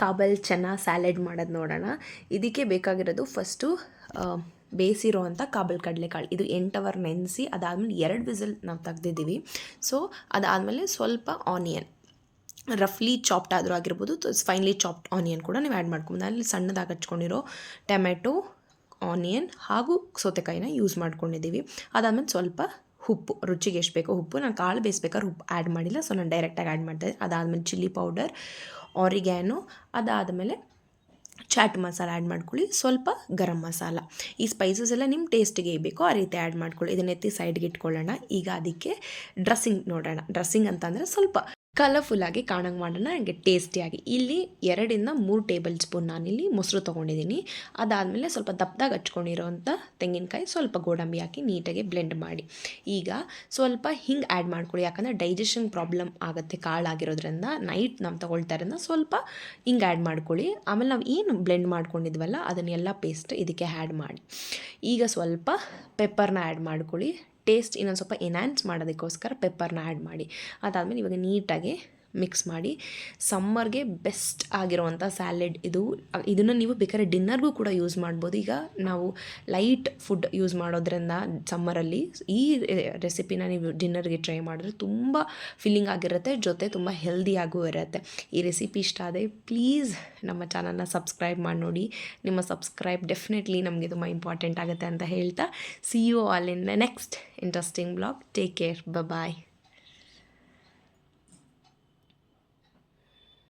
Cobble chana salad ಮಾಡೋದು ನೋಡೋಣ. ಇದಕ್ಕೆ ಬೇಕಾಗಿರೋದು ಫಸ್ಟು ಬೇಯಿಸಿರೋ ಅಂಥ ಕಾಬಲ್ ಕಡಲೆಕಾಳು. ಇದು 8 ಅವರ್ ನೆನೆಸಿ ಅದಾದಮೇಲೆ 2 ವಿಸಿಲ್ ನಾವು ತೆಗ್ದಿದ್ದೀವಿ. ಸೊ ಅದಾದಮೇಲೆ ಸ್ವಲ್ಪ ಆನಿಯನ್ ರಫ್ಲಿ ಚಾಪ್ಡ್ ಆದರೂ ಆಗಿರ್ಬೋದು, ಫೈನ್ಲಿ ಚಾಪ್ಡ್ ಆನಿಯನ್ ಕೂಡ ನೀವು ಆ್ಯಡ್ ಮಾಡ್ಕೊಬೋದು. ಅಲ್ಲಿ ಸಣ್ಣದಾಗಿ ಹಚ್ಕೊಂಡಿರೋ ಟೊಮೆಟೊ, ಆನಿಯನ್ ಹಾಗೂ ಸೌತೆಕಾಯಿನ ಯೂಸ್ ಮಾಡ್ಕೊಂಡಿದ್ದೀವಿ. ಅದಾದಮೇಲೆ ಸ್ವಲ್ಪ ಉಪ್ಪು, ರುಚಿಗೆ ಎಷ್ಟು ಬೇಕೋ ಉಪ್ಪು. ನಾನು ಕಾಳು ಬೇಯಿಸ್ಬೇಕಾದ್ರೆ ಉಪ್ಪು ಆ್ಯಡ್ ಮಾಡಿಲ್ಲ, ಸೊ ನಾನು ಡೈರೆಕ್ಟಾಗಿ ಆ್ಯಡ್ ಮಾಡ್ತಾಯಿದ್ದೆ. ಅದಾದಮೇಲೆ ಚಿಲ್ಲಿ ಪೌಡರ್, ಆರಿಗ್ಯಾನೋ, ಅದಾದಮೇಲೆ ಚಾಟ್ ಮಸಾಲ ಆ್ಯಡ್ ಮಾಡ್ಕೊಳ್ಳಿ, ಸ್ವಲ್ಪ ಗರಂ ಮಸಾಲ. ಈ ಸ್ಪೈಸಸ್ ಎಲ್ಲ ನಿಮ್ಮ ಟೇಸ್ಟಿಗೆ ಬೇಕೋ ಆ ರೀತಿ ಆ್ಯಡ್ ಮಾಡ್ಕೊಳ್ಳಿ. ಇದನ್ನೆತ್ತಿ ಸೈಡ್ಗೆ ಇಟ್ಕೊಳ್ಳೋಣ. ಈಗ ಅದಕ್ಕೆ ಡ್ರೆಸ್ಸಿಂಗ್ ನೋಡೋಣ. ಡ್ರೆಸ್ಸಿಂಗ್ ಅಂತಂದರೆ ಸ್ವಲ್ಪ ಕಲರ್ಫುಲ್ಲಾಗಿ ಕಾಣಂಗೆ ಮಾಡೋಣ, ಹಾಗೆ ಟೇಸ್ಟಿಯಾಗಿ. ಇಲ್ಲಿ 2 ಇಂದ 3 ಟೇಬಲ್ ಸ್ಪೂನ್ ನಾನಿಲ್ಲಿ ಮೊಸರು ತೊಗೊಂಡಿದ್ದೀನಿ. ಅದಾದಮೇಲೆ ಸ್ವಲ್ಪ ದಪ್ಪದಾಗಿ ಹಚ್ಕೊಂಡಿರೋಂಥ ತೆಂಗಿನಕಾಯಿ, ಸ್ವಲ್ಪ ಗೋಡಂಬಿ ಹಾಕಿ ನೀಟಾಗಿ ಬ್ಲೆಂಡ್ ಮಾಡಿ. ಈಗ ಸ್ವಲ್ಪ ಹಿಂಗೆ ಆ್ಯಡ್ ಮಾಡ್ಕೊಳ್ಳಿ, ಯಾಕಂದರೆ ಡೈಜೆಷನ್ ಪ್ರಾಬ್ಲಮ್ ಆಗುತ್ತೆ ಕಾಳಾಗಿರೋದ್ರಿಂದ. ನೈಟ್ ನಾವು ತೊಗೊಳ್ತಾ ಇರೋದ್ರಿಂದ ಸ್ವಲ್ಪ ಹಿಂಗೆ ಆ್ಯಡ್ ಮಾಡ್ಕೊಳ್ಳಿ. ಆಮೇಲೆ ನಾವು ಏನು ಬ್ಲೆಂಡ್ ಮಾಡ್ಕೊಂಡಿದ್ವಲ್ಲ ಅದನ್ನೆಲ್ಲ ಪೇಸ್ಟ್ ಇದಕ್ಕೆ ಆ್ಯಡ್ ಮಾಡಿ. ಈಗ ಸ್ವಲ್ಪ ಪೆಪ್ಪರ್ನ ಆ್ಯಡ್ ಮಾಡ್ಕೊಳ್ಳಿ. ಟೇಸ್ಟ್ ಇನ್ನೊಂದು ಸ್ವಲ್ಪ ಎನ್ಹ್ಯಾನ್ಸ್ ಮಾಡೋದಕ್ಕೋಸ್ಕರ ಪೆಪ್ಪರ್ನ ಆ್ಯಡ್ ಮಾಡಿ. ಅದಾದಮೇಲೆ ಇವಾಗ ನೀಟಾಗಿ ಮಿಕ್ಸ್ ಮಾಡಿ. ಸಮ್ಮರ್ಗೆ ಬೆಸ್ಟ್ ಆಗಿರುವಂಥ ಸ್ಯಾಲೆಡ್ ಇದು. ಇದನ್ನು ನೀವು ಬೇಕಾದ್ರೆ ಡಿನ್ನರ್ಗೂ ಕೂಡ ಯೂಸ್ ಮಾಡ್ಬೋದು. ಈಗ ನಾವು ಲೈಟ್ ಫುಡ್ ಯೂಸ್ ಮಾಡೋದ್ರಿಂದ ಸಮ್ಮರಲ್ಲಿ ಈ ರೆಸಿಪಿನ ನೀವು ಡಿನ್ನರ್ಗೆ ಟ್ರೈ ಮಾಡಿದ್ರೆ ತುಂಬ ಫಿಲ್ಲಿಂಗ್ ಆಗಿರುತ್ತೆ, ಜೊತೆ ತುಂಬ ಹೆಲ್ದಿಯಾಗೂ ಇರುತ್ತೆ. ಈ ರೆಸಿಪಿ ಇಷ್ಟ ಆದರೆ ಪ್ಲೀಸ್ ನಮ್ಮ ಚಾನಲ್ನ ಸಬ್ಸ್ಕ್ರೈಬ್ ಮಾಡಿ ನೋಡಿ. ನಿಮ್ಮ ಸಬ್ಸ್ಕ್ರೈಬ್ ಡೆಫಿನೆಟ್ಲಿ ನಮಗೆ ತುಂಬ ಇಂಪಾರ್ಟೆಂಟ್ ಆಗುತ್ತೆ ಅಂತ ಹೇಳ್ತಾ, see you all in the next interesting blog. Take care, bye.